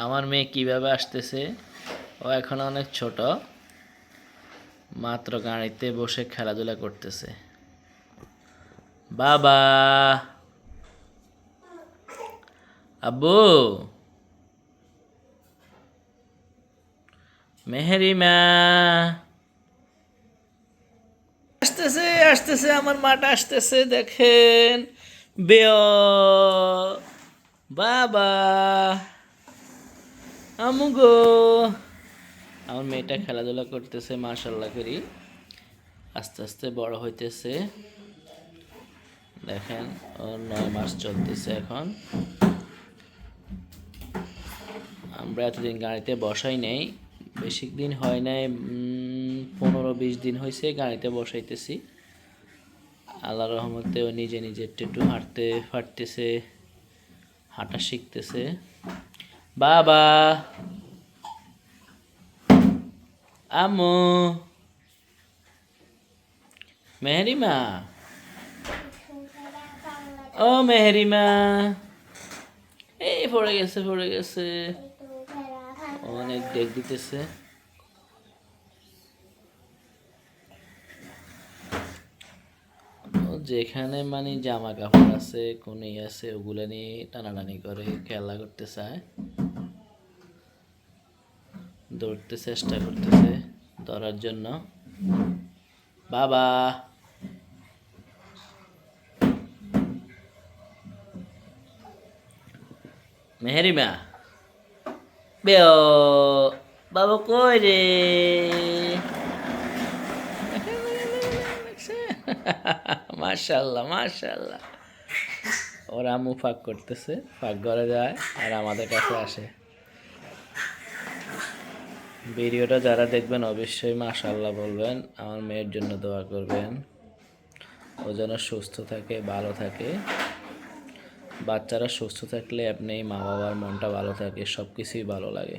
আমার মেয়ে কিভাবে আসতেছে। ও এখন অনেক ছোট, মাত্র গাড়িতে বসে খেলাধুলা করতেছে। বাবা, আব্বু, মেহেরিমা আসতেছে, আসতেছে, আমার মাটা আসতেছে, দেখেন। বেও বাবা, আমুগো। আমার মেয়েটা খেলাধুলা করতেছে, মাশাল্লাহ করি, আস্তে আস্তে বড় হইতেছে। দেখেন, ওর 9 মাস চলতেছে এখন। আমরা এতদিন গাড়িতে বসাই নেই, বেশি দিন হয় নাই, 15-20 দিন হয়েছে গাড়িতে বসাইতেছি। আল্লাহ রহমতে ও নিজে নিজে একটু একটু হাঁটতে পারতেছে, হাঁটা শিখতেছে। বাবা, আম্মু, মেহেরিমা, ও মেহেরিমা, এই পড়ে গেছে, পড়ে গেছে, অনেক ডেক দিতেছে। যেখানে মানে জামা কাপড় আছে, কোন আছে, ওগুলো নিয়ে টানাটানি করে, খেলা করতে চায়, দৌড়তে চেষ্টা করতেছে ধরার জন্য। বাবা, মেহেরিমা, বেও বাবা কই রে? মাশাল্লাহ, মাশাল্লাহ। ওর আম্মু ফাঁক করতেছে, ফাঁক ঘরে যায় আর আমাদের কাছে আসে। ভিডিওটা যারা দেখবেন অবশ্যই মাশাল্লাহ বলবেন, আমার মেয়ের জন্য দোয়া করবেন, ও যেন সুস্থ থাকে, ভালো থাকে। বাচ্চারা সুস্থ থাকলে এমনি মা বাবার মনটা ভালো থাকে, সব কিছুই ভালো লাগে।